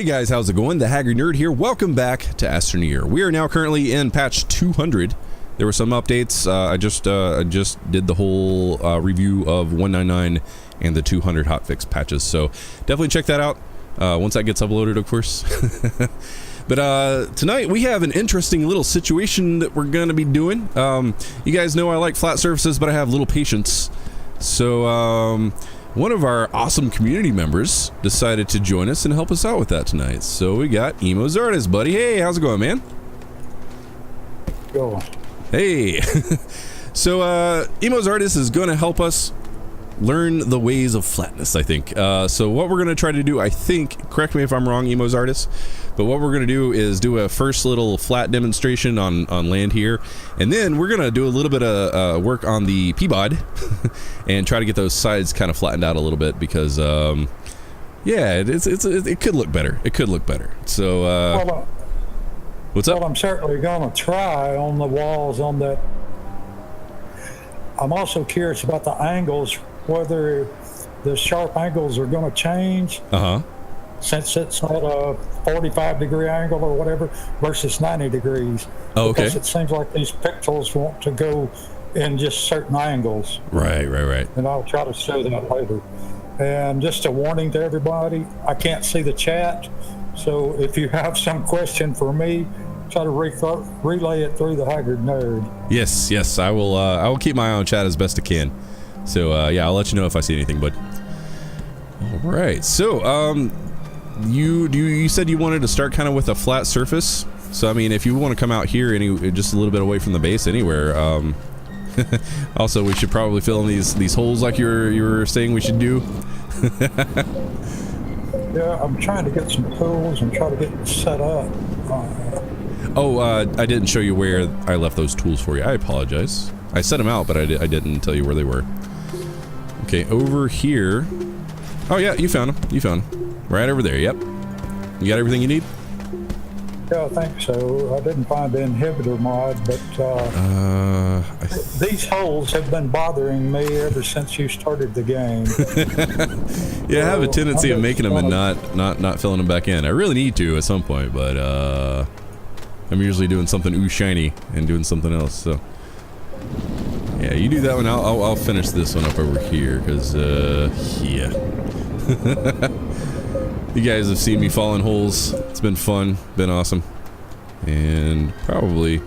Hey guys, how's it going? The TheHaggardNerd here. Welcome back to Astroneer. We are now currently in patch 200. There were some updates. I just did the whole review of 199 and the 200 hotfix patches, so definitely check that out once that gets uploaded, of course. But tonight we have an interesting little situation that we're going to be doing. You guys know I like flat surfaces, but I have little patience. So one of our awesome community members decided to join us and help us out with that tonight. So we got EmoXardas, buddy. Hey, how's it going, man? Go. Hey. So EmoXardas is going to help us learn the ways of flatness, I think. So what we're going to try to do, I think, correct me if I'm wrong, EmoXardas, but what we're going to do is do a first little flat demonstration on land here, and then we're going to do a little bit of work on the P-bod and try to get those sides kind of flattened out a little bit because, yeah, it could look better. It could look better. So, what's up? Well, I'm certainly going to try on the walls on that. I'm also curious about the angles, whether the sharp angles are going to change. Since it's at a 45-degree angle or whatever versus 90 degrees. Oh, okay. Because it seems like these pixels want to go in just certain angles. Right. And I'll try to show that later. And just a warning to everybody, I can't see the chat, so if you have some question for me, try to relay it through the TheHaggardNerd. Yes, I will keep my eye on chat as best I can. So yeah, I'll let you know if I see anything, bud. All right, so you said you wanted to start kind of with a flat surface. So I mean, if you want to come out here just a little bit away from the base anywhere. Also, we should probably fill in these holes like you were saying we should do. Yeah, I'm trying to get some tools and try to get it set up. I didn't show you where I left those tools for you. I apologize. I set them out, but I didn't tell you where they were. Okay, over here. Oh yeah, you found them. You found them. Right over there, yep. You got everything you need? Yeah, I think so. I didn't find the inhibitor mod, but these holes have been bothering me ever since you started the game. Yeah, I have a tendency of making them and not filling them back in. I really need to at some point, but I'm usually doing something ooh shiny and doing something else, so. Yeah, you do that one. I'll finish this one up over here, because, yeah. You guys have seen me fall in holes. It's been fun, been awesome. And probably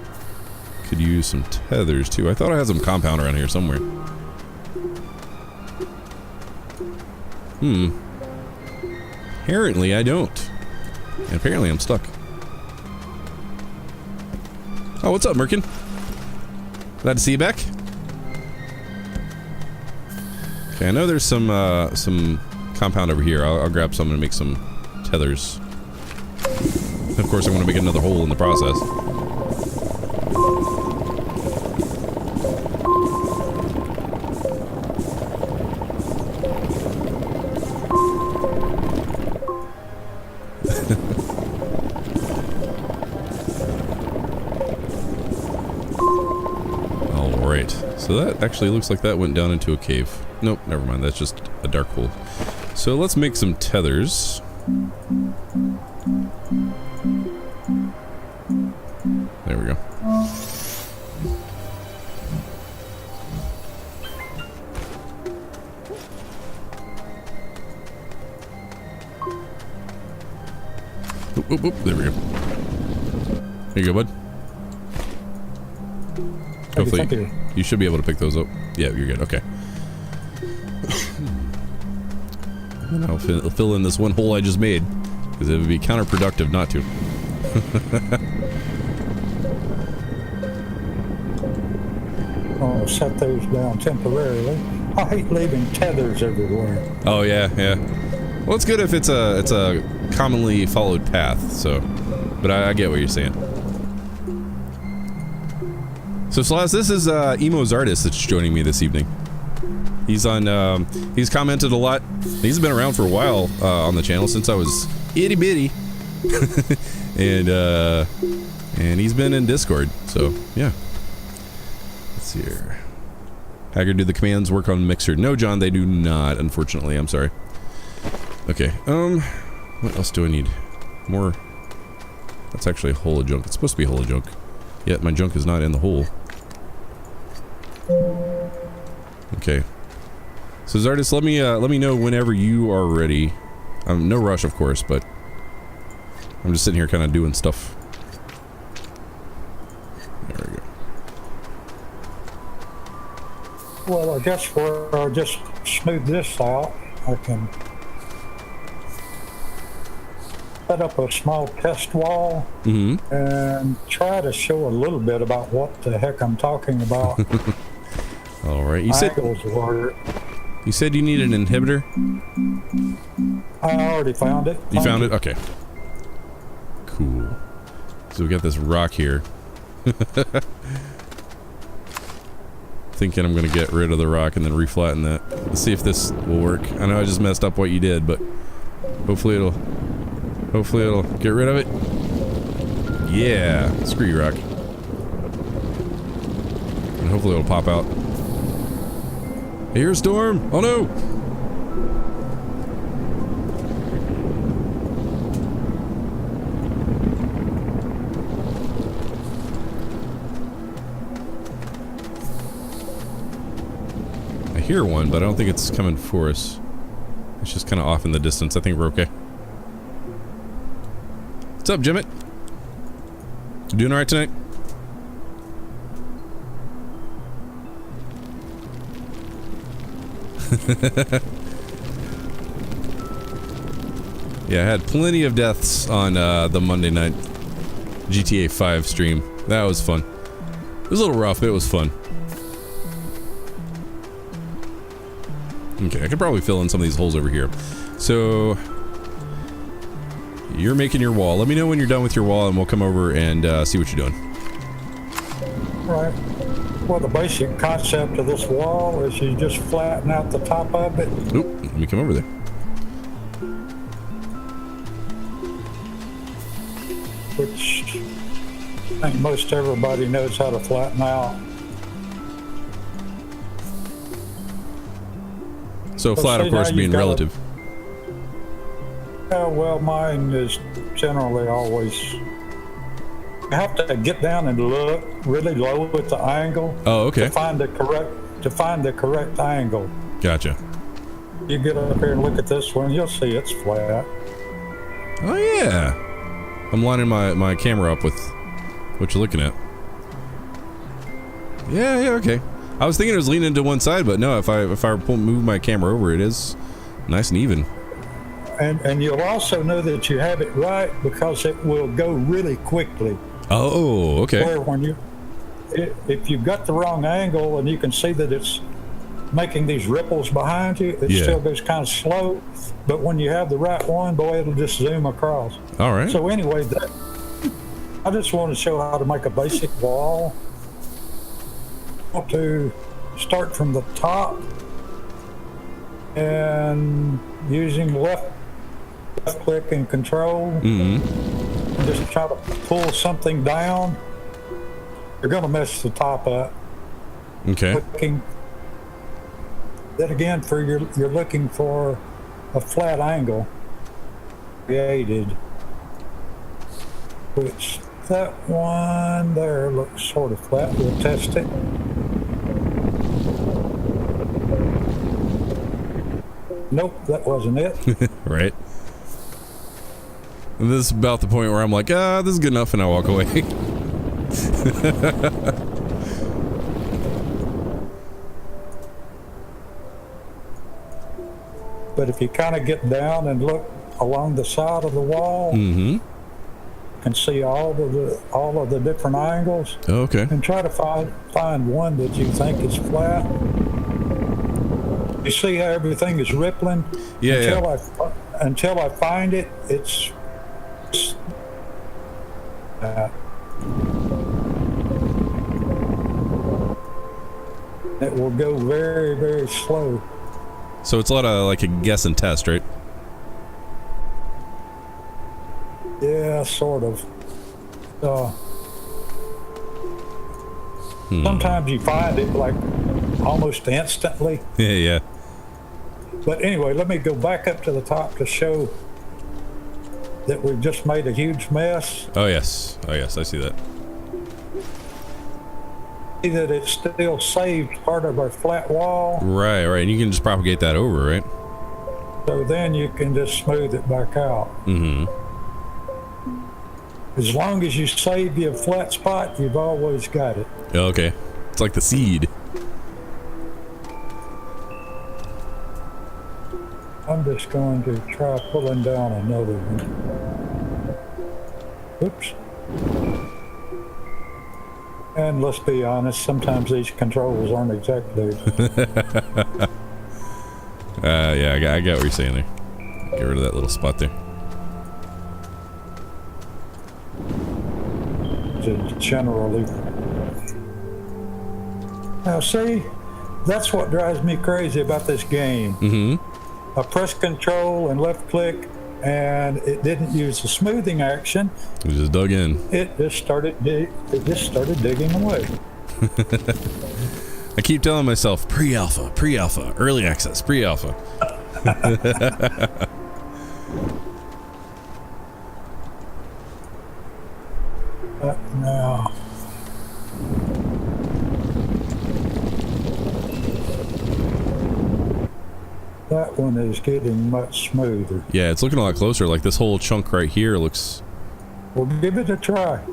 could use some tethers too. I thought I had some compound around here somewhere. Apparently I don't. And apparently I'm stuck. Oh, what's up, Merkin? Glad to see you back. Okay, I know there's some compound over here. I'll grab some and make some tethers. Of course, I want to make another hole in the process. Alright, so that actually looks like that went down into a cave. Nope, never mind, that's just a dark hole. So let's make some tethers. There we go. Oop, there we go. There you go, bud. Hopefully, you should be able to pick those up. Yeah, you're good. Okay. And I'll fill in this one hole I just made, because it would be counterproductive not to. I'll set those down temporarily. I hate leaving tethers everywhere. Oh yeah. Well, it's good if it's a commonly followed path. So, but I get what you're saying. So, Celeste, this is EmoXardas that's joining me this evening. He's on. He's commented a lot. He's been around for a while on the channel since I was itty bitty, and he's been in Discord. So yeah. Let's see here. Haggard, do the commands work on Mixer? No, John, they do not. Unfortunately, I'm sorry. Okay. What else do I need? more. That's actually a hole of junk. It's supposed to be a hole of junk. Yet my junk is not in the hole. Okay. So Zardis, let me know whenever you are ready. No rush, of course, but I'm just sitting here kind of doing stuff. There we go. Well, I guess I'll just smooth this out. I can set up a small test wall and try to show a little bit about what the heck I'm talking about. All right. You said you need an inhibitor? I already found it. You found it? Okay. Cool. So we got this rock here. Thinking I'm gonna get rid of the rock and then reflatten that. Let's see if this will work. I know I just messed up what you did, but hopefully it'll get rid of it. Yeah. Screw you, rock. And hopefully it'll pop out. Here's storm. Oh no. I hear one, but I don't think it's coming for us. It's just kind of off in the distance. I think we're okay. What's up, Jimmet? You doing all right tonight? Yeah, I had plenty of deaths on the Monday night GTA 5 stream. That was fun. It was a little rough, but it was fun. Okay, I could probably fill in some of these holes over here. So, you're making your wall. Let me know when you're done with your wall and we'll come over and see what you're doing. Right. Well, the basic concept of this wall is you just flatten out the top of it. Oop, let me come over there. Which I think most everybody knows how to flatten out. So flat, of course, being relative. Well, mine is generally always... You have to get down and look really low at the angle. Oh, okay. To find the correct angle. Gotcha. You get up here and look at this one, you'll see it's flat. Oh yeah. I'm lining my camera up with what you're looking at. Yeah, okay. I was thinking it was leaning to one side, but no, if I move my camera over, it is nice and even. And you'll also know that you have it right because it will go really quickly. Oh, okay. Where when if you've got the wrong angle and you can see that it's making these ripples behind you, it still goes kind of slow. But when you have the right one, boy, it'll just zoom across. All right. So anyway, I just want to show how to make a basic wall. I want to start from the top and using left click and control. Just try to pull something down. You're going to mess the top up. Okay. Then again, you're looking for a flat angle created, which that one there looks sort of flat. We'll test it. Nope, that wasn't it. Right. And this is about the point where I'm like, this is good enough, and I walk away. But if you kind of get down and look along the side of the wall, you can see all of the different angles. Okay. And try to find one that you think is flat. You see how everything is rippling? Yeah. Until I find it, it's it will go very, very slow. So it's a lot of like a guess and test, right? Yeah, sort of. Sometimes you find it like almost instantly. Yeah. But anyway, let me go back up to the top to show that we've just made a huge mess. Oh yes, I see that. See that it still saved part of our flat wall. Right, and you can just propagate that over, right? So then you can just smooth it back out. Mm-hmm. As long as you save your flat spot, you've always got it. Okay, it's like the seed. I'm just going to try pulling down another one. Oops. And let's be honest, sometimes these controls aren't exactly. Yeah, I got what you're saying there. Get rid of that little spot there. Generally. Now see, that's what drives me crazy about this game. Mm-hmm. I pressed control and left click, and it didn't use the smoothing action. We just dug in. It just started digging away. I keep telling myself pre-alpha, early access, pre-alpha. Now, that one is getting much smoother. Yeah, it's looking a lot closer. Like this whole chunk right here looks. Well, give it a try.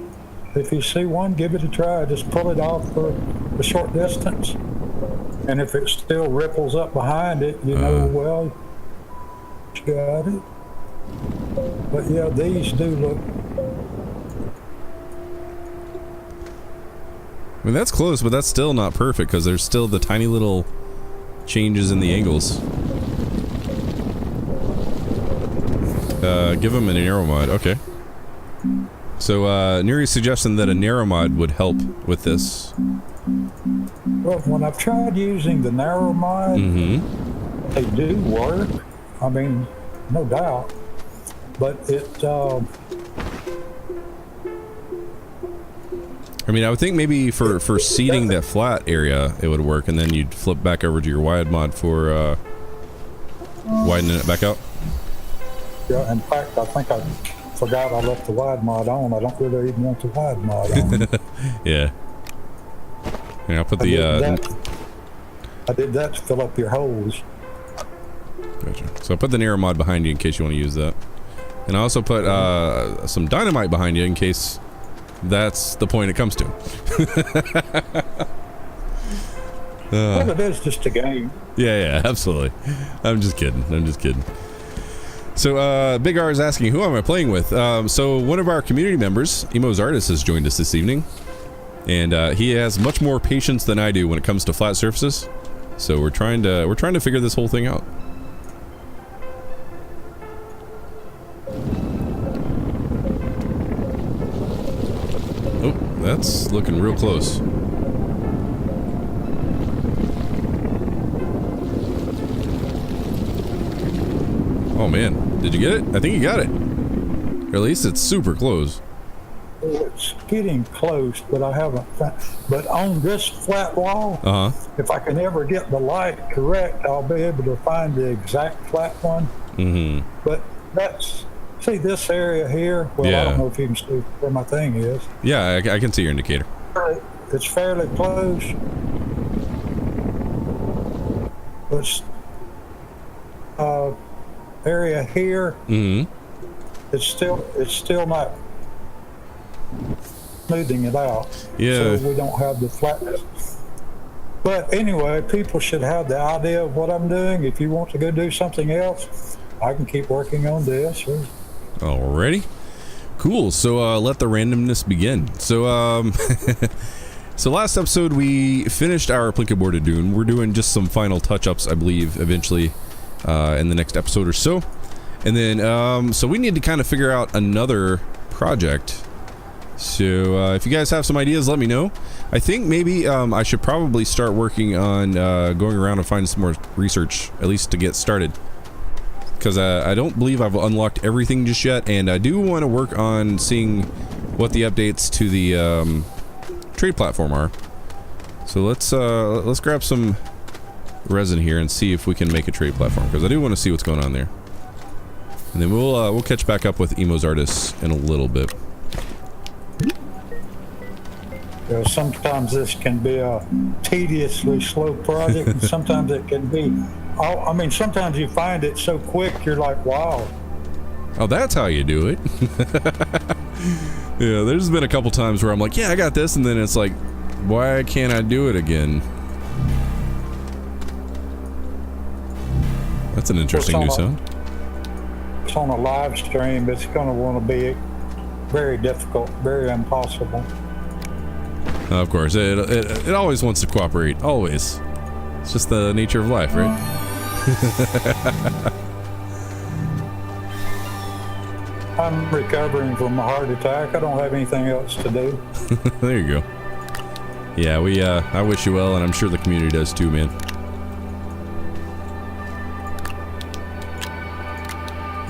If you see one, give it a try. Just pull it off for a short distance. And if it still ripples up behind it, you know, well, you got it. But yeah, these do look. I mean, that's close, but that's still not perfect because there's still the tiny little changes in the angles. Give them an aero mod. Okay. So, Neri's suggesting that a narrow mod would help with this. Well, when I've tried using the narrow mod, they do work. I mean, no doubt. But it, I mean, I would think maybe for seeding that flat area, it would work, and then you'd flip back over to your wide mod for widening it back out. Yeah, in fact, I think I forgot I left the wide mod on. I don't really even want the wide mod on. Yeah. Yeah, I'll put I did that to fill up your holes. Gotcha. So I put the narrow mod behind you in case you want to use that. And I also put some dynamite behind you in case that's the point it comes to. Well, it is just a game. Yeah, absolutely. I'm just kidding. So, Big R is asking, who am I playing with? So one of our community members, EmoXardas, has joined us this evening. And he has much more patience than I do when it comes to flat surfaces. So we're trying to figure this whole thing out. Oh, that's looking real close. Oh man, did you get it? I think you got it. Or at least it's super close. It's getting close, but I haven't. But on this flat wall, if I can ever get the light correct, I'll be able to find the exact flat one. Mm-hmm. But see this area here. Well, yeah. I don't know if you can see where my thing is. Yeah, I can see your indicator. It's fairly close. This area here. Mm-hmm. It's still not smoothing it out. Yeah. So we don't have the flatness. But anyway, people should have the idea of what I'm doing. If you want to go do something else, I can keep working on this. Alrighty. Cool. So let the randomness begin. So so last episode we finished our Plinko board of Dune. We're doing just some final touch-ups, I believe, eventually in the next episode or so. And then so we need to kind of figure out another project. So if you guys have some ideas, let me know. I think maybe I should probably start working on going around and finding some more research, at least to get started. Because I don't believe I've unlocked everything just yet, and I do want to work on seeing what the updates to the trade platform are. So let's grab some resin here and see if we can make a trade platform, because I do want to see what's going on there. And then we'll catch back up with EmoXardas in a little bit. You know, sometimes this can be a tediously slow project, and sometimes it can be. I mean, sometimes you find it so quick, you're like, wow. Oh, that's how you do it. Yeah, there's been a couple times where I'm like, yeah, I got this, and then it's like, why can't I do it again? That's an interesting new sound. It's on a live stream. It's going to want to be very difficult, very impossible. Of course, it always wants to cooperate. Always. It's just the nature of life, right? I'm recovering from a heart attack. I don't have anything else to do. There you go. Yeah, I wish you well, and I'm sure the community does too, man.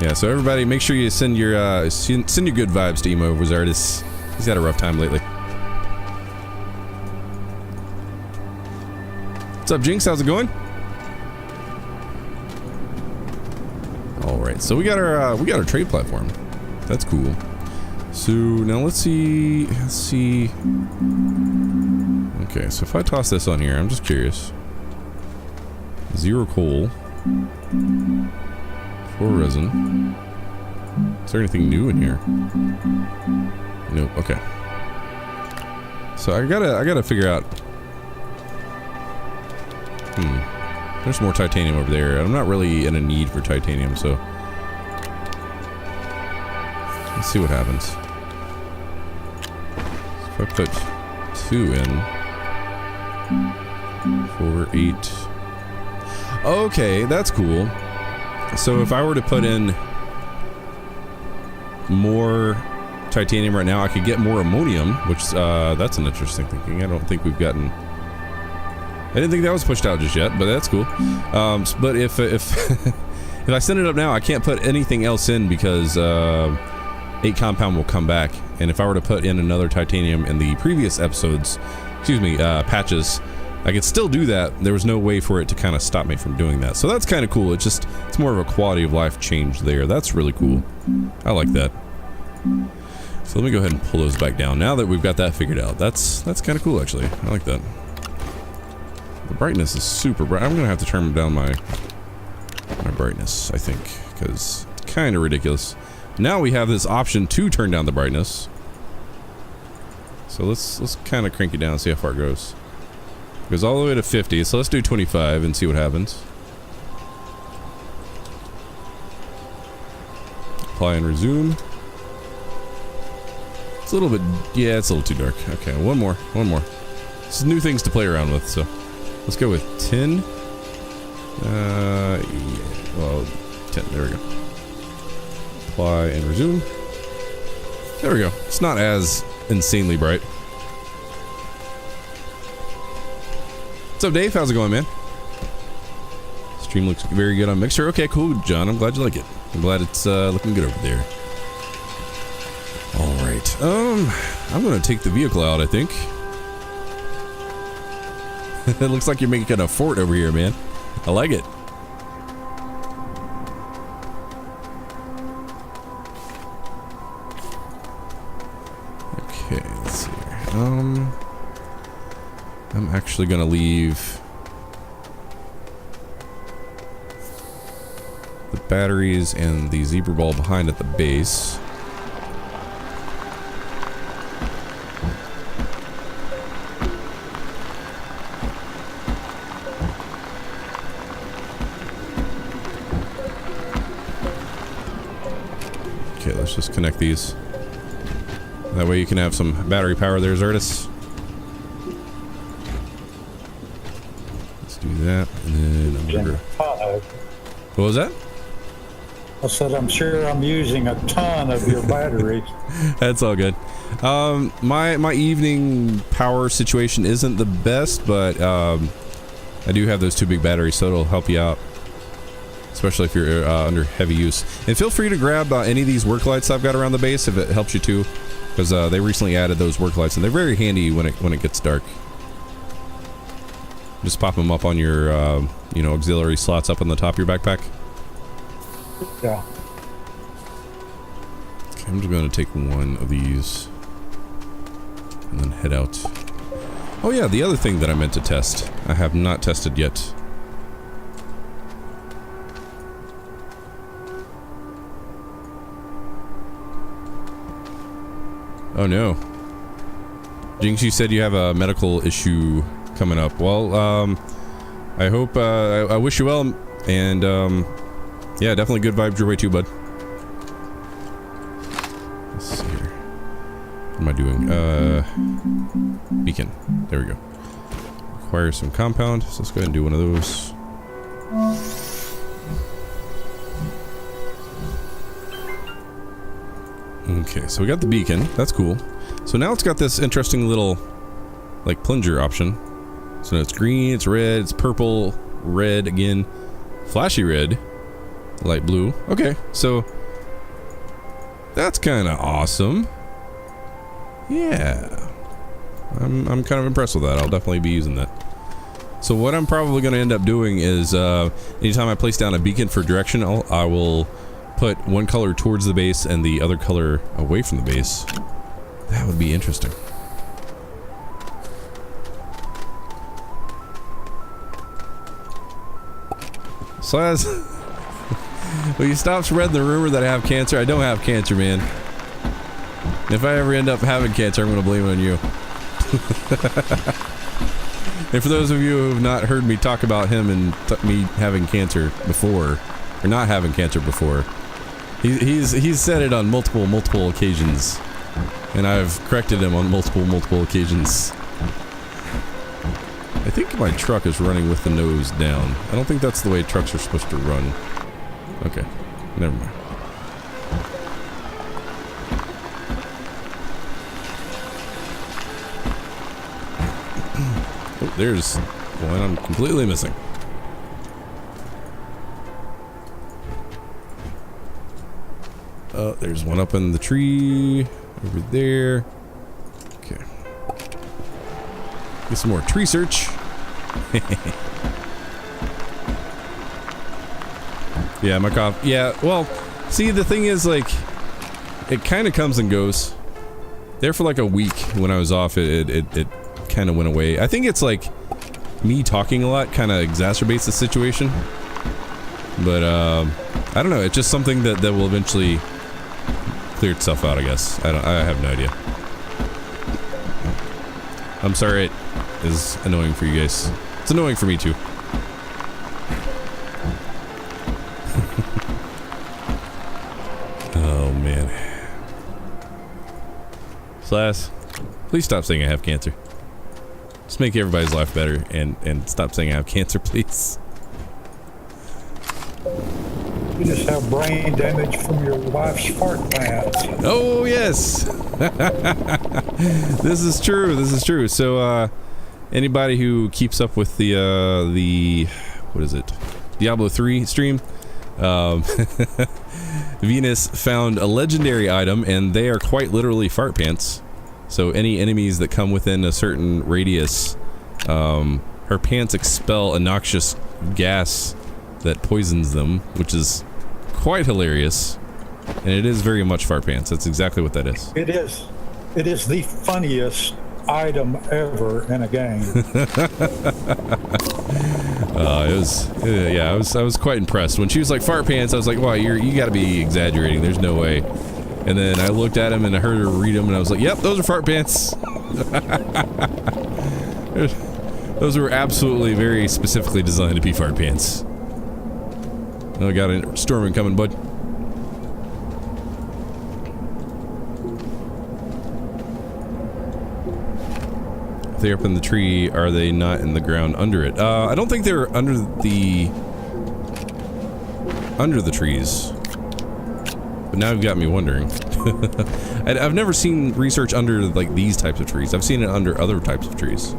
Yeah, so everybody, make sure you send your good vibes to EmoXardas. He's had a rough time lately. What's up, Jinx? How's it going? All right, so we got our trade platform. That's cool. So now let's see. Okay, so if I toss this on here, I'm just curious. 0 coal. 4 resin. Is there anything new in here? Nope. Okay. So I gotta figure out. There's more titanium over there. I'm not really in a need for titanium, so let's see what happens. So if I put 2 in, 4, 8. Okay, that's cool. So if I were to put in more titanium right now, I could get more ammonium, which that's an interesting thinking. I don't think we've gotten. I didn't think that was pushed out just yet, but that's cool. But if if I send it up now, I can't put anything else in because 8 compound will come back. And if I were to put in another titanium in the previous episodes, patches, I could still do that. There was no way for it to kind of stop me from doing that. So that's kind of cool. It's more of a quality of life change there. That's really cool. I like that. So let me go ahead and pull those back down now that we've got that figured out. That's kind of cool, actually. I like that. The brightness is super bright. I'm gonna have to turn down my brightness, I think, because it's kind of ridiculous. Now we have this option to turn down the brightness. So let's kind of crank it down and see how far it goes. It goes all the way to 50, so let's do 25 and see what happens. Apply and resume. It's a little bit, yeah, it's a little too dark. Okay, one more. This is new things to play around with, so let's go with 10. Yeah, well, 10, there we go. Apply and resume. There we go. It's not as insanely bright. What's up, Dave? How's it going, man? Stream looks very good on Mixer. Okay, cool, John. I'm glad you like it. I'm glad it's looking good over there. All right. I'm gonna take the vehicle out, I think. It looks like you're making a fort over here, man. I like it. Okay, let's see here. I'm actually gonna leave the batteries and the zebra ball behind at the base. Okay, let's just connect these. That way you can have some battery power there, Xardas. Let's do that, and then I'm gonna... What was that? I said, I'm sure I'm using a ton of your batteries. That's all good. My evening power situation isn't the best, but I do have those 2 big batteries, so it'll help you out, especially if you're under heavy use. And feel free to grab any of these work lights I've got around the base if it helps you too, because they recently added those work lights, and they're very handy when it gets dark. Just pop them up on your auxiliary slots up on the top of your backpack. Yeah. I'm just going to take one of these and then head out. Oh yeah, the other thing that I meant to test, I have not tested yet. Oh no. Jinx, you said you have a medical issue coming up. Well, I hope, I wish you well, and, yeah, definitely good vibes your way too, bud. Let's see here. What am I doing? Beacon. There we go. Require some compound, so let's go ahead and do one of those. Okay, so we got the beacon. That's cool. So now it's got this interesting little, like, plunger option. So it's green, it's red, it's purple, red again, flashy red, light blue. Okay, so that's kind of awesome. Yeah, I'm kind of impressed with that. I'll definitely be using that. So what I'm probably going to end up doing is, anytime I place down a beacon for direction, I will put one color towards the base and the other color away from the base. That would be interesting. So as will you stop spreading the rumor that I have cancer? I don't have cancer, man. If I ever end up having cancer, I'm going to blame it on you. And for those of you who have not heard me talk about him and me having cancer before, or not having cancer before, he's said it on multiple occasions, and I've corrected him on multiple occasions. I think my truck is running with the nose down. I don't think that's the way trucks are supposed to run. Okay, never mind. Oh, there's one I'm completely missing. Oh, there's one up in the tree over there. Okay. Get some more tree search. Yeah, my cough. Yeah, well, see, the thing is, like, it kind of comes and goes. There for like a week when I was off, it kind of went away. I think it's like me talking a lot kind of exacerbates the situation. But, I don't know. It's just something that will eventually clear itself out, I guess. I have no idea. I'm sorry it is annoying for you guys. It's annoying for me too. Oh man. Slash, please stop saying I have cancer. Just make everybody's life better and stop saying I have cancer, please. You just have brain damage from your wife's fart pants. Oh yes. This is true. This is true. So anybody who keeps up with the what is it? Diablo 3 stream, Venus found a legendary item, and they are quite literally fart pants. So any enemies that come within a certain radius, her pants expel a noxious gas that poisons them, which is quite hilarious. And it is very much fart pants. That's exactly what that is. It is. It is the funniest item ever in a game. Yeah, I was quite impressed when she was like fart pants. I was like, wow, you got to be exaggerating. There's no way. And then I looked at him and I heard her read them, and I was like, yep, those are fart pants. Those were absolutely very specifically designed to be fart pants. Oh, I got a storm incoming, bud. If they're up in the tree, are they not in the ground under it? I don't think they're under the trees. But now you've got me wondering. I've never seen research under like these types of trees. I've seen it under other types of trees.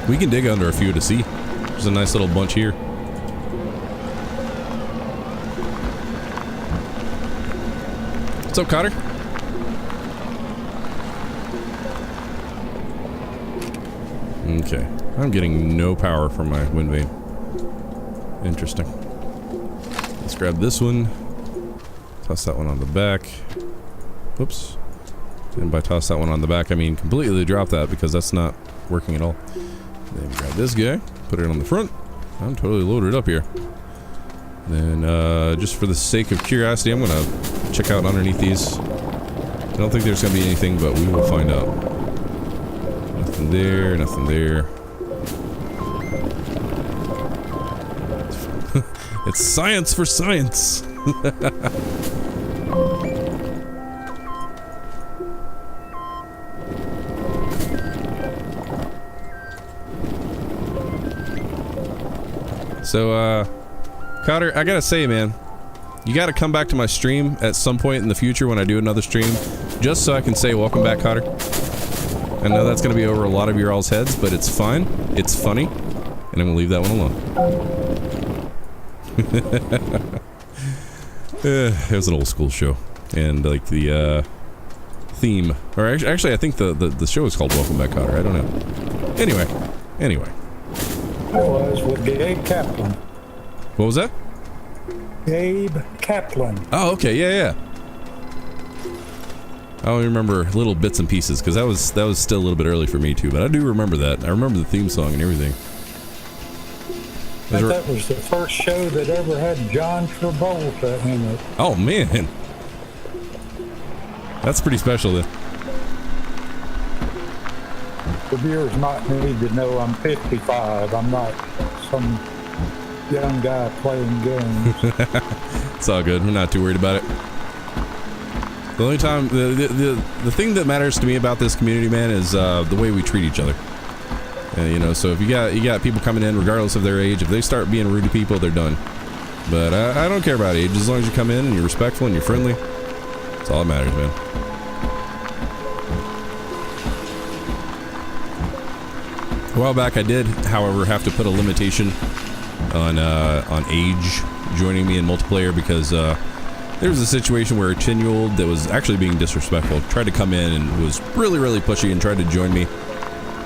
We can dig under a few to see. There's a nice little bunch here. What's up, Cotter? Okay. I'm getting no power from my wind vane. Interesting. Let's grab this one. Toss that one on the back. Whoops. And by toss that one on the back, I mean completely drop that because that's not working at all. Then grab this guy, put it on the front. I'm totally loaded up here. Then, just for the sake of curiosity, I'm gonna check out underneath these. I don't think there's gonna be anything, but we will find out. Nothing there, nothing there. It's science for science! So, Cotter, I gotta say, man, you gotta come back to my stream at some point in the future when I do another stream, just so I can say welcome back, Cotter. I know that's gonna be over a lot of your all's heads, but it's fine, it's funny, and I'm gonna leave that one alone. It was an old school show, and like the theme, or actually I think the show is called Welcome Back, Cotter, I don't know. Anyway. I was with Gabe Kaplan. What was that? Gabe Kaplan. Oh, okay, yeah. I only remember little bits and pieces because that was still a little bit early for me too, but I do remember that. I remember the theme song and everything. I think that was the first show that ever had John Travolta in it. Oh man, that's pretty special then. The viewers might need to know I'm 55. I'm not some young guy playing games. It's all good. We're not too worried about it. The only time, the thing that matters to me about this community, man, is the way we treat each other. You know, so if you got people coming in, regardless of their age, if they start being rude to people, they're done. But I don't care about age, as long as you come in and you're respectful and you're friendly. That's all that matters, man. A while back, I did, however, have to put a limitation on age joining me in multiplayer because there was a situation where a 10-year-old that was actually being disrespectful tried to come in and was really, really pushy and tried to join me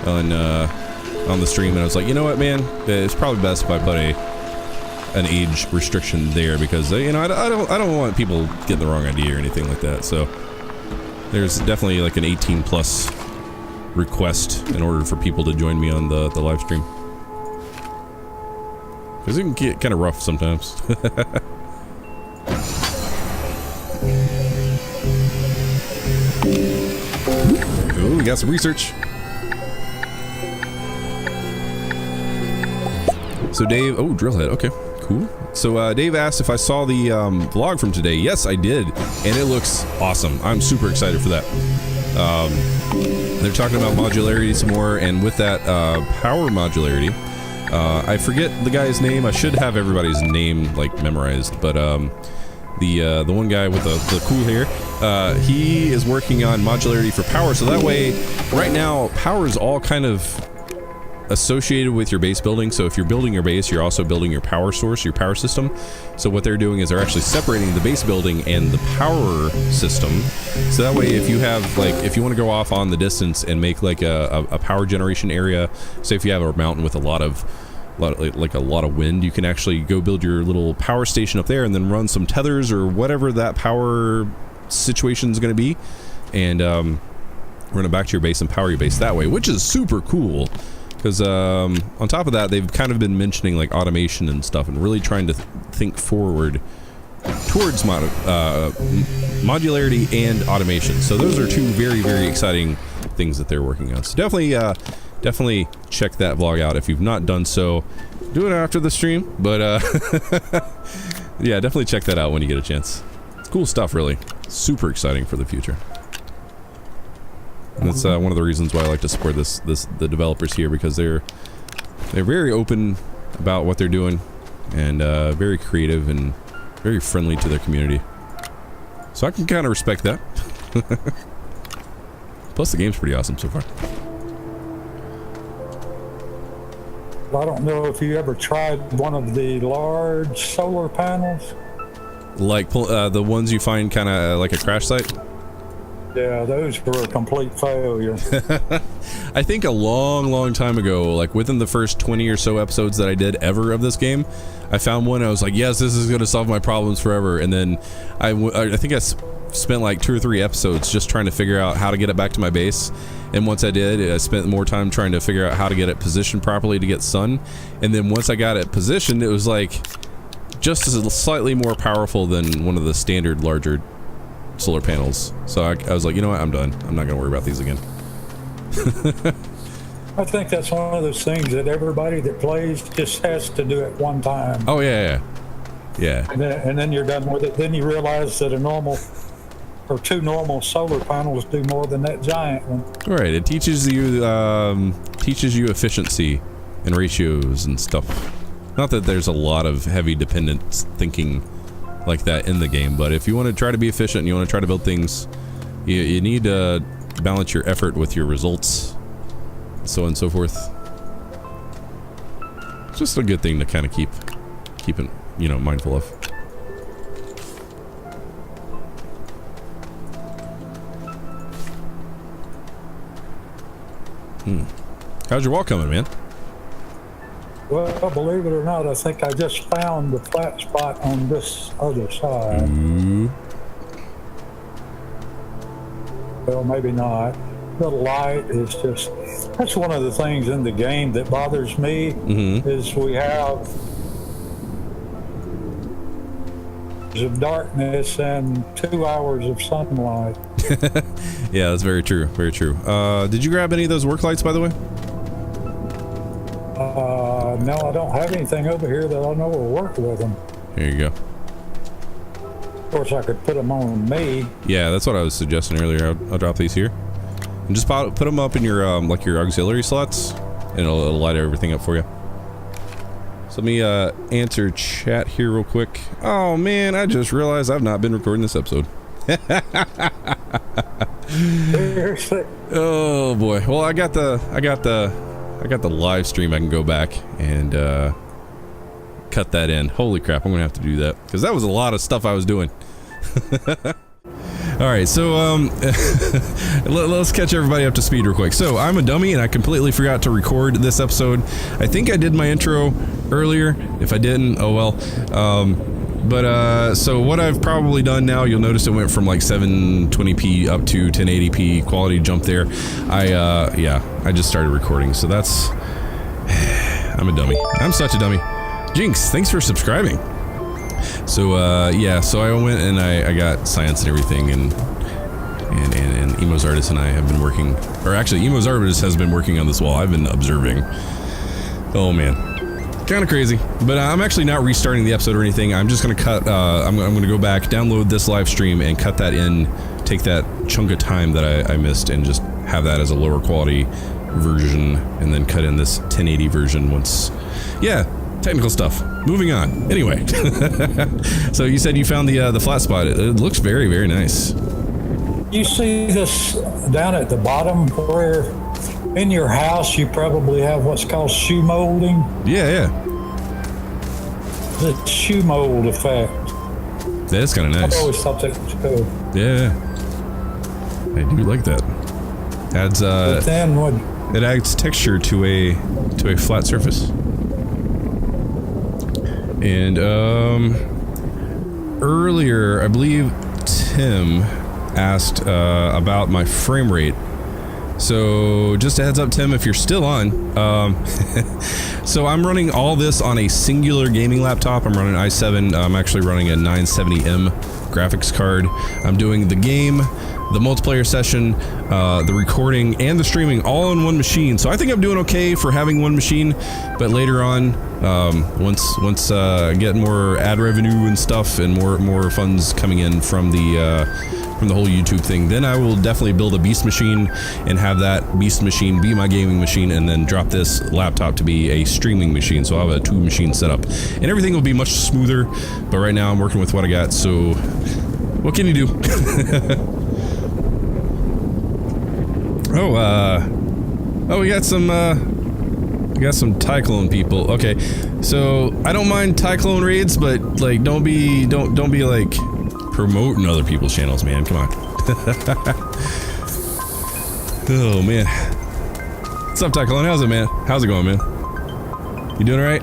on the stream, and I was like, you know what, man, it's probably best if I put an age restriction there because you know I don't want people getting the wrong idea or anything like that. So there's definitely like an 18+ request in order for people to join me on the live stream because it can get kind of rough sometimes. Ooh, we got some research. So Dave, oh, drillhead, okay, cool. So Dave asked if I saw the vlog from today. Yes, I did, and it looks awesome. I'm super excited for that. They're talking about modularity some more, and with that power modularity, I forget the guy's name. I should have everybody's name like memorized, but the one guy with the cool hair, he is working on modularity for power. So that way, right now, power is all kind of associated with your base building. So if you're building your base, you're also building your power source, your power system. So what they're doing is they're actually separating the base building and the power system. So that way, if you have like, if you want to go off on the distance and make like a power generation area, say if you have a mountain with a lot of wind, you can actually go build your little power station up there and then run some tethers or whatever that power situation is going to be, and run it back to your base and power your base that way, which is super cool. Because on top of that, they've kind of been mentioning like automation and stuff and really trying to think forward towards modularity and automation. So those are two very, very exciting things that they're working on. So definitely check that vlog out if you've not done so. Do it after the stream, but yeah, definitely check that out when you get a chance. It's cool stuff, really. Super exciting for the future. And that's one of the reasons why I like to support the developers here, because they're very open about what they're doing and very creative and very friendly to their community. So I can kind of respect that. Plus the game's pretty awesome so far. I don't know if you ever tried one of the large solar panels. Like the ones you find kind of like a crash site? Yeah, those were a complete failure. I think a long time ago, like within the first 20 or so episodes that I did ever of this game, I found one. I was like, yes, this is going to solve my problems forever. And then I think I spent like 2 or 3 episodes just trying to figure out how to get it back to my base. And once I did, I spent more time trying to figure out how to get it positioned properly to get sun. And then once I got it positioned, it was like just slightly more powerful than one of the standard larger solar panels. So I was like, you know what, I'm done. I'm not gonna worry about these again. I think that's one of those things that everybody that plays just has to do it one time. Oh yeah. And then you're done with it. Then you realize that a normal or 2 normal solar panels do more than that giant one. Right. It teaches you efficiency and ratios and stuff. Not that there's a lot of heavy dependence thinking like that in the game, but if you want to try to be efficient and you want to try to build things, you need to balance your effort with your results, so on and so forth. It's just a good thing to kind of keep it, mindful of. How's your wall coming, man? Well, believe it or not, I think I just found the flat spot on this other side. Ooh. Well, maybe not. The light is just, that's one of the things in the game that bothers me, is we have of darkness and 2 hours of sunlight. Yeah, that's very true. Very true. Did you grab any of those work lights, by the way? No, I don't have anything over here that I know will work with them. Here you go. Of course, I could put them on me. Yeah, that's what I was suggesting earlier. I'll drop these here. And just put them up in your, like your auxiliary slots, and it'll light everything up for you. So let me, answer chat here real quick. Oh man, I just realized I've not been recording this episode. Seriously? Oh boy. Well, I got the live stream. I can go back and cut that in. Holy crap, I'm gonna have to do that because that was a lot of stuff I was doing. All right, so let's catch everybody up to speed real quick. So I'm a dummy and I completely forgot to record this episode. I think I did my intro earlier. If I didn't, oh well. So what I've probably done now, you'll notice it went from like 720p up to 1080p quality jump there. I just started recording, so that's, I'm a dummy. I'm such a dummy. Jinx, thanks for subscribing. So yeah, so I went and I got science and everything, and EmoXardas and I have been working, or actually EmoXardas has been working on this wall. I've been observing. Oh man. Kind of crazy, but I'm actually not restarting the episode or anything. I'm just gonna cut, I'm gonna go back, download this live stream and cut that in, take that chunk of time that I missed and just have that as a lower quality version, and then cut in this 1080 version once. Yeah, technical stuff. Moving on. Anyway, so you said you found the flat spot. It looks very, very nice. You see this down at the bottom where in your house you probably have what's called shoe molding? Yeah. The shoe mold effect. That's kind of nice. I always thought that was cool. Yeah. I do like that. Adds But then what? It adds texture to a flat surface. And earlier, I believe Tim asked about my frame rate. So just a heads up, Tim, if you're still on. So I'm running all this on a singular gaming laptop. I'm running i7. I'm actually running a 970M graphics card. I'm doing the game, the multiplayer session, the recording, and the streaming all on one machine. So I think I'm doing okay for having one machine. But later on, once I get more ad revenue and stuff, and more funds coming in from the whole YouTube thing, then I will definitely build a beast machine and have that beast machine be my gaming machine, and then drop this laptop to be a streaming machine. So I'll have a 2-machine setup, and everything will be much smoother. But right now I'm working with what I got. So what can you do? We got some Tyclone people. Okay, so I don't mind Tyclone raids, but like don't be like promoting other people's channels, man. Come on. Oh, man. What's up, Tyclone? How's it, man? How's it going, man? You doing alright?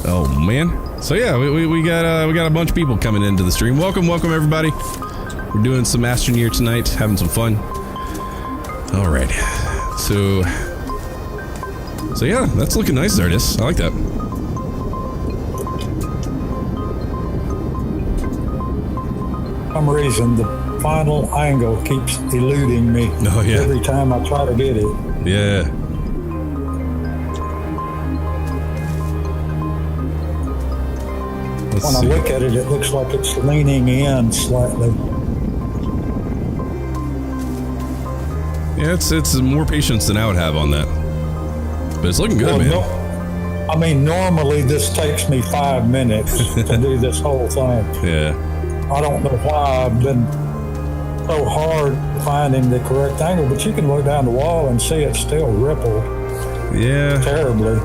Oh, man. So, yeah, we got a bunch of people coming into the stream. Welcome, everybody. We're doing some Astroneer tonight, having some fun. Alright. So yeah, that's looking nice, Zardis. I like that. For some reason, the final angle keeps eluding me. Oh, yeah. Every time I try to get it. Yeah. When I look at it, it looks like it's leaning in slightly. Yeah, it's more patience than I would have on that. But it's looking good, man. No, I mean, normally this takes me 5 minutes to do this whole thing. Yeah. I don't know why I've been so hard finding the correct angle, but you can look down the wall and see it still rippled. Yeah. Terribly.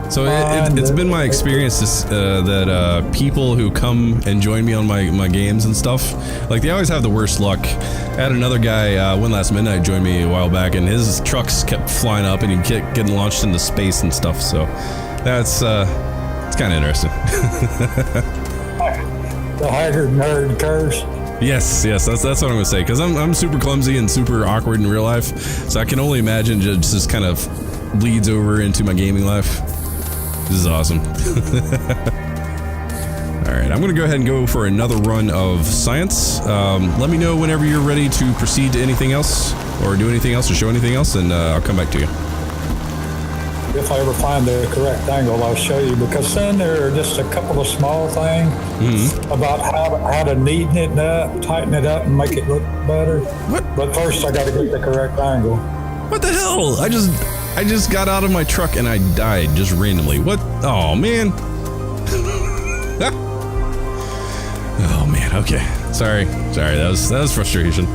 So it's been my experience that people who come and join me on my games and stuff, like they always have the worst luck. I had another guy, When Last Midnight, join me a while back, and his trucks kept flying up and he kept getting launched into space and stuff. So that's it's kind of interesting. The TheHaggardNerd curse. Yes, that's what I'm gonna say, because I'm super clumsy and super awkward in real life, so I can only imagine just kind of bleeds over into my gaming life. This is awesome. Alright, I'm going to go ahead and go for another run of science. Let me know whenever you're ready to proceed to anything else, or do anything else, or show anything else, and I'll come back to you. If I ever find the correct angle, I'll show you, because then there are just a couple of small things about how to neaten it up, tighten it up, and make it look better. What? But first I got to get the correct angle. What the hell? I just got out of my truck and I died just randomly. What? Oh, man. Oh, man. Okay. Sorry. That was frustration.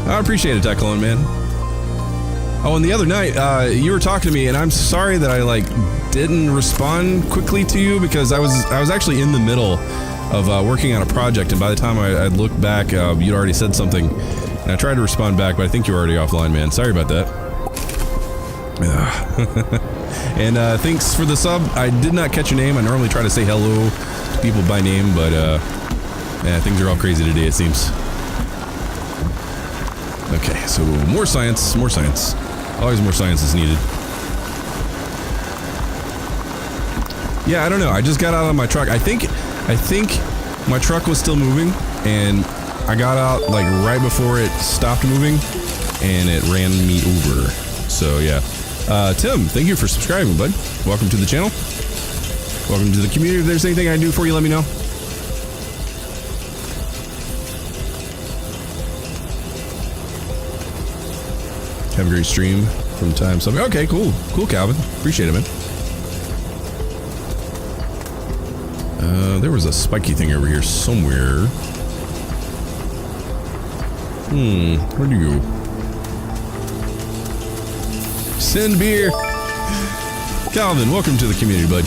I appreciate it, Tyclone, man. Oh, and the other night, you were talking to me, and I'm sorry that I didn't respond quickly to you, because I was actually in the middle of working on a project, and by the time I looked back, you'd already said something. And I tried to respond back, but I think you were already offline, man. Sorry about that. And thanks for the sub. I did not catch your name. I normally try to say hello to people by name, but yeah, things are all crazy today, it seems. Okay, so more science. Always more science is needed. Yeah, I don't know. I just got out of my truck. I think my truck was still moving, and I got out right before it stopped moving, and it ran me over. So yeah. Tim, thank you for subscribing, bud. Welcome to the channel. Welcome to the community. If there's anything I can do for you, let me know. Have a great stream from time. Okay, cool, Calvin. Appreciate it, man. There was a spiky thing over here somewhere. Where'd you go? Send beer. Calvin, welcome to the community, bud.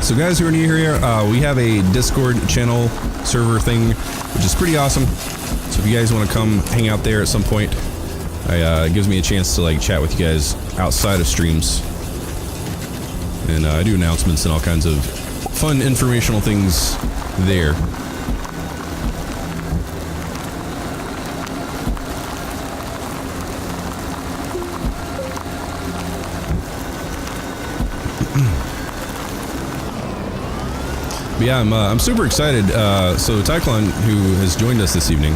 So guys who are new here, we have a Discord channel server thing, which is pretty awesome. So if you guys want to come hang out there at some point, it gives me a chance to chat with you guys outside of streams. And I do announcements and all kinds of fun informational things there. But yeah, I'm super excited. So Tyclone, who has joined us this evening,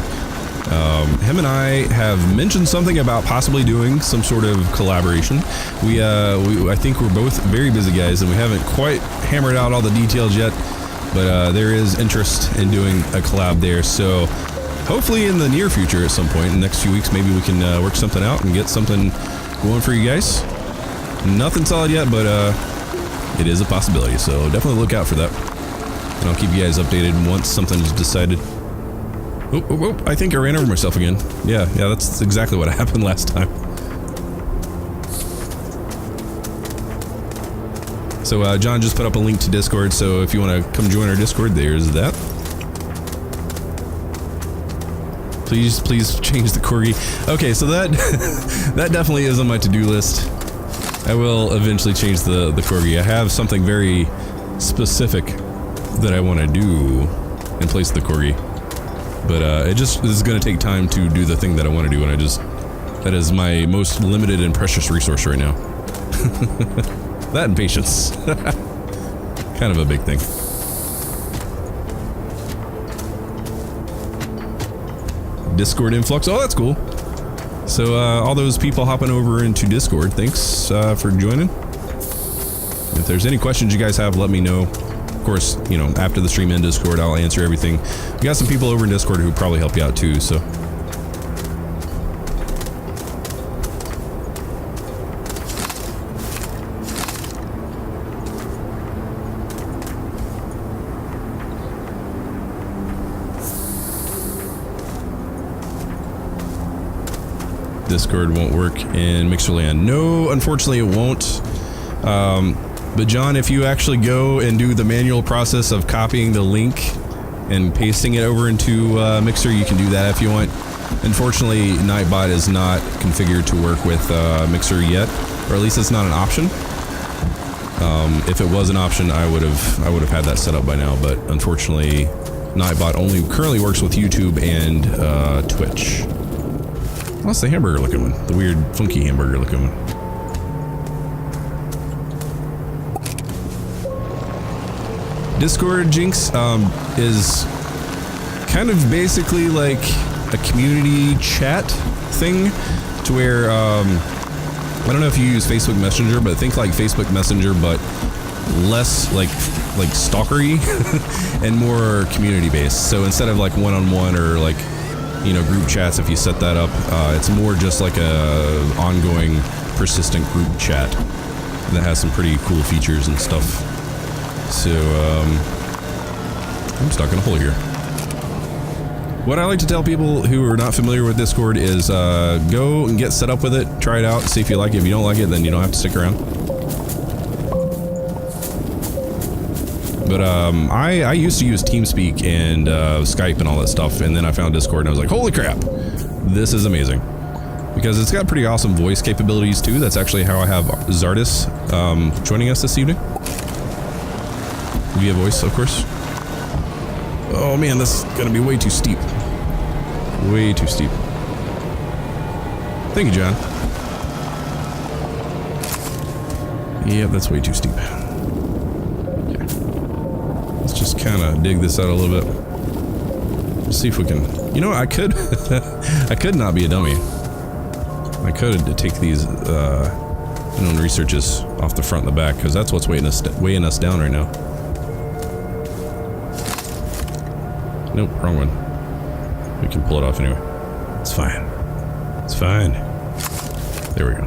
him and I have mentioned something about possibly doing some sort of collaboration. I think we're both very busy guys, and we haven't quite hammered out all the details yet, but there is interest in doing a collab there. So hopefully in the near future at some point, in the next few weeks, maybe we can work something out and get something going for you guys. Nothing solid yet, but it is a possibility, so definitely look out for that. And I'll keep you guys updated once something is decided. Oh, I think I ran over myself again. Yeah, that's exactly what happened last time. So John just put up a link to Discord, so if you want to come join our Discord, there's that. Please change the corgi. Okay, so that that definitely is on my to-do list. I will eventually change the corgi. I have something very specific that I want to do in place of the corgi. But this is going to take time to do the thing that I want to do, and that is my most limited and precious resource right now. That and patience. Kind of a big thing. Discord influx. Oh, that's cool. So all those people hopping over into Discord, thanks for joining. If there's any questions you guys have, let me know. Of course, you know, after the stream in Discord, I'll answer everything. We got some people over in Discord who probably help you out too, so. Discord won't work in Mixerland. No, unfortunately it won't. But John, if you actually go and do the manual process of copying the link and pasting it over into Mixer, you can do that if you want. Unfortunately, Nightbot is not configured to work with Mixer yet, or at least it's not an option. If it was an option, I would have had that set up by now. But unfortunately, Nightbot only currently works with YouTube and Twitch. What's the hamburger looking one? The weird, funky hamburger looking one. Discord, Jinx, is kind of basically like a community chat thing to where, I don't know if you use Facebook Messenger, but think like Facebook Messenger, but less like stalkery and more community based. So instead of like one-on-one or like, you know, group chats, if you set that up, it's more just like a ongoing persistent group chat that has some pretty cool features and stuff. So I'm stuck in a hole here. What I like to tell people who are not familiar with Discord is go and get set up with it, try it out, see if you like it. If you don't like it, then you don't have to stick around. But I used to use TeamSpeak and Skype and all that stuff, and then I found Discord and I was like, holy crap, this is amazing. Because it's got pretty awesome voice capabilities too. That's actually how I have Zardis joining us this evening. Via voice, of course. Oh man, this is gonna be way too steep. Way too steep. Thank you, John. Yeah, that's way too steep. Let's just kind of dig this out a little bit. Let's see if we can. You know, I could, I could not be a dummy. I could take these unknown researches off the front and the back, because that's what's weighing us down right now. Nope, wrong one. We can pull it off anyway. It's fine. It's fine. There we go.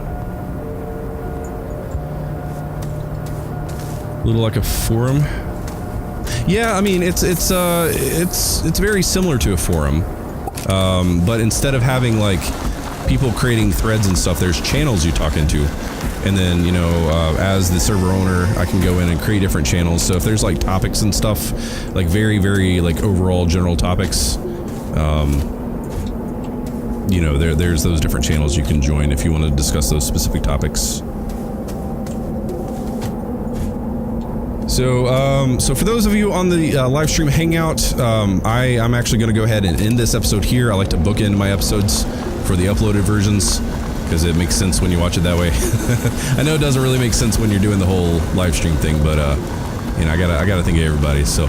A little like a forum. Yeah, I mean, it's very similar to a forum, but instead of having like people creating threads and stuff, there's channels you talk into, and then, you know, as the server owner, I can go in and create different channels. So if there's like topics and stuff, like very like overall general topics, you know, there's those different channels you can join if you want to discuss those specific topics. So for those of you on the live stream hangout, I'm actually going to go ahead and end this episode here. I like to bookend my episodes for the uploaded versions, because it makes sense when you watch it that way. I know it doesn't really make sense when you're doing the whole live stream thing, but you know, I gotta think of everybody. So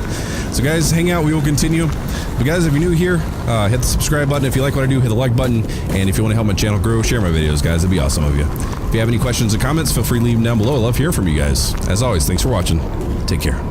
guys, hang out. We will continue. But guys, if you're new here, hit the subscribe button. If you like what I do, hit the like button. And if you want to help my channel grow, share my videos, guys. It'd be awesome of you. If you have any questions or comments, feel free to leave them down below. I love hearing from you guys. As always, thanks for watching. Take care.